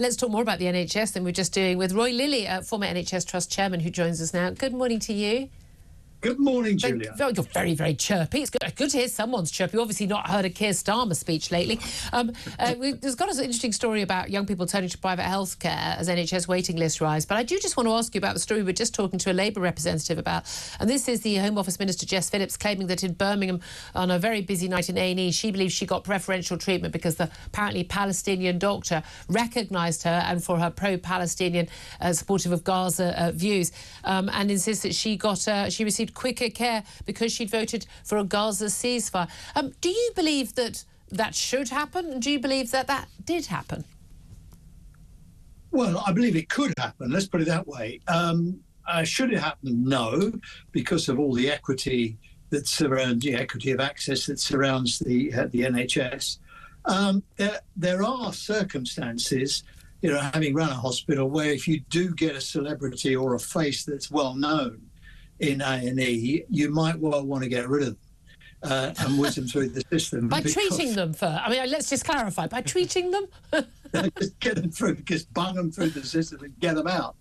Let's talk more about the NHS than we're just doing with Roy Lilley, former NHS Trust Chairman, who joins us now. Good morning to you. Good morning, Julia. You're very, very chirpy. It's good to hear someone's chirpy. You've obviously not heard a Keir Starmer speech lately. There's got an interesting story about young people turning to private healthcare as NHS waiting lists rise. But I do just want to ask you about the story we were just talking to a Labour representative about. And this is the Home Office Minister, Jess Phillips, claiming that in Birmingham, on a very busy night in A&E, she believes she got preferential treatment because the apparently Palestinian doctor recognised her and for her pro-Palestinian, supportive of Gaza views, and insists that she received quicker care because she'd voted for a Gaza ceasefire. Do you believe that that should happen? And do you believe that that did happen? Well, I believe it could happen. Let's put it that way. Should it happen? No, because of all the equity that surrounds the equity of access that surrounds the NHS. There are circumstances, having run a hospital, where if you do get a celebrity or a face that's well known in A&E, you might well want to get rid of them and whiz them through the system. By treating them first. I mean, let's just clarify. By treating them? Just get them through, just bung them through the system and get them out,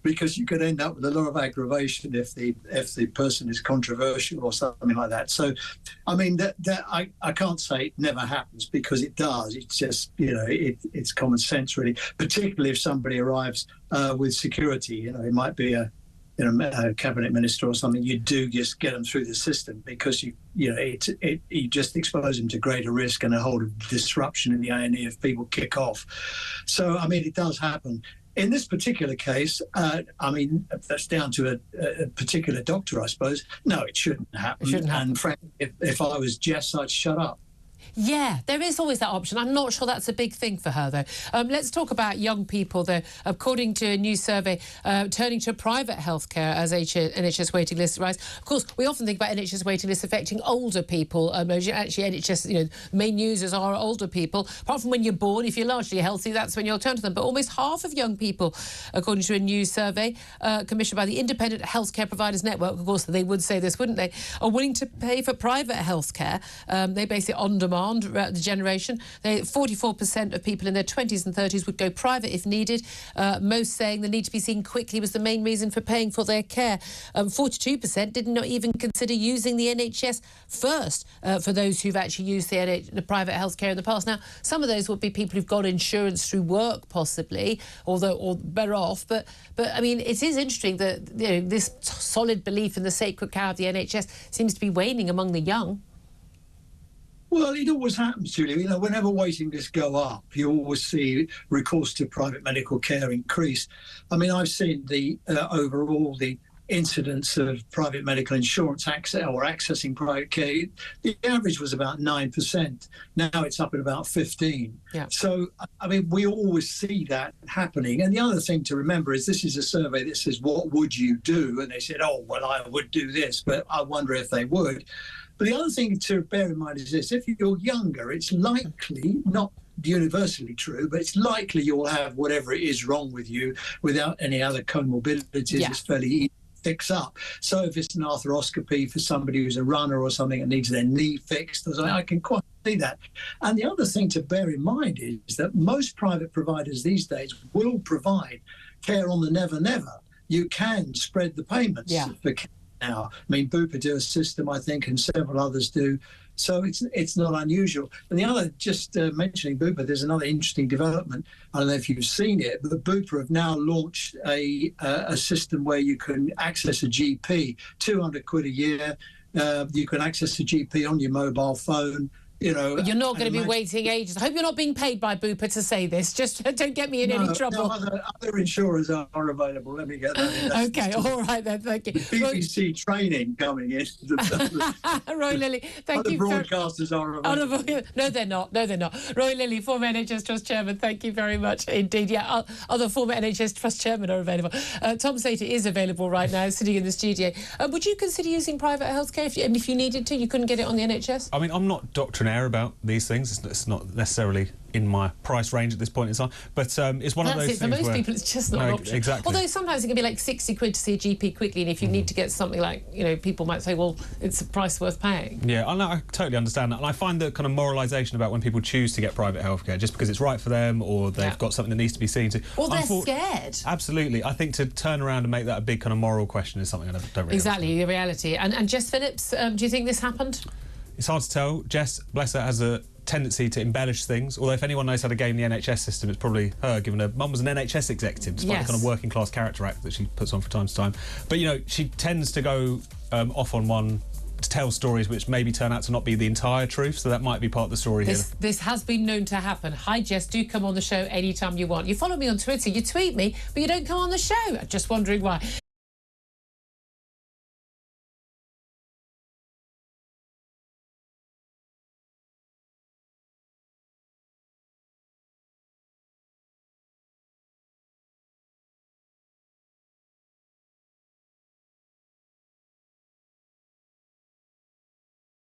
because you could end up with a lot of aggravation if the person is controversial or something like that. So, I mean, I can't say it never happens, because it does. It's just, it's common sense, really, particularly if somebody arrives with security. It might be a cabinet minister or something. You do just get them through the system, because you just expose them to greater risk and a whole disruption in the A&E if people kick off. So, I mean, it does happen. In this particular case, I mean, that's down to a particular doctor, I suppose. No, it shouldn't happen. It shouldn't happen. And frankly, if I was Jess, I'd shut up. Yeah, there is always that option. I'm not sure that's a big thing for her, though. Let's talk about young people, though. According to a new survey, turning to private healthcare as NHS waiting lists rise. Of course, we often think about NHS waiting lists affecting older people. Actually, NHS, main users are older people. Apart from when you're born, if you're largely healthy, that's when you'll turn to them. But almost half of young people, according to a new survey commissioned by the Independent Healthcare Providers Network, of course, they would say this, wouldn't they, are willing to pay for private healthcare. They base it on demand. The generation, 44% of people in their 20s and 30s would go private if needed, most saying the need to be seen quickly was the main reason for paying for their care. 42% did not even consider using the NHS first for those who've actually used the private healthcare in the past. Now, some of those would be people who've got insurance through work, possibly, or better off. But I mean, it is interesting that this solid belief in the sacred cow of the NHS seems to be waning among the young. Well, it always happens, Julia. Whenever waiting lists go up, you always see recourse to private medical care increase. I mean, I've seen overall the incidence of private medical insurance accessing private care. The average was about 9%. Now it's up at about 15%. Yeah. So, I mean, we always see that happening. And the other thing to remember is this is a survey that says, what would you do? And they said, oh, well, I would do this, but I wonder if they would. But the other thing to bear in mind is this: if you're younger, it's likely, not universally true, but it's likely you'll have whatever it is wrong with you without any other comorbidities. Yeah. It's fairly easy to fix up. So if it's an arthroscopy for somebody who's a runner or something and needs their knee fixed, I can quite see that. And the other thing to bear in mind is that most private providers these days will provide care on the never-never. You can spread the payments for care now. I mean, Bupa do a system, I think, and several others do. So it's not unusual. And the other, just mentioning Bupa, there's another interesting development. I don't know if you've seen it, but Bupa have now launched a system where you can access a GP, £200 a year. You can access a GP on your mobile phone. You're not going to be waiting ages. I hope you're not being paid by Bupa to say this. Just don't get me in any trouble. No, other insurers are available. Let me get that in. Okay, all right then. Thank you. BBC training coming in. Roy Lilley, thank you. Other broadcasters are available. No, they're not. No, they're not. Roy Lilley, former NHS Trust Chairman, thank you very much indeed. Yeah, other former NHS Trust Chairmen are available. Tom Sater is available right now, sitting in the studio. Would you consider using private healthcare if you needed to? You couldn't get it on the NHS? I mean, I'm not doctrinaire care about these things. It's not necessarily in my price range at this point in time, but it's one of those things for most where, people it's just not an option. Exactly. Although sometimes it can be like 60 quid to see a GP quickly, and if you need to get something like, you know, people might say, well, it's a price worth paying. Yeah, I totally understand that, and I find the kind of moralisation about when people choose to get private healthcare just because it's right for them or they've got something that needs to be seen to. Or they're scared. Absolutely. I think to turn around and make that a big kind of moral question is something I don't really Exactly, the reality. And Jess Phillips, do you think this happened? It's hard to tell. Jess, bless her, has a tendency to embellish things, although if anyone knows how to game the NHS system, it's probably her, given her mum was an NHS executive, despite the kind of working class character act that she puts on from time to time. But, you know, she tends to go off on one to tell stories which maybe turn out to not be the entire truth, so that might be part of the story here. This has been known to happen. Hi, Jess, do come on the show anytime you want. You follow me on Twitter, you tweet me, but you don't come on the show. Just wondering why.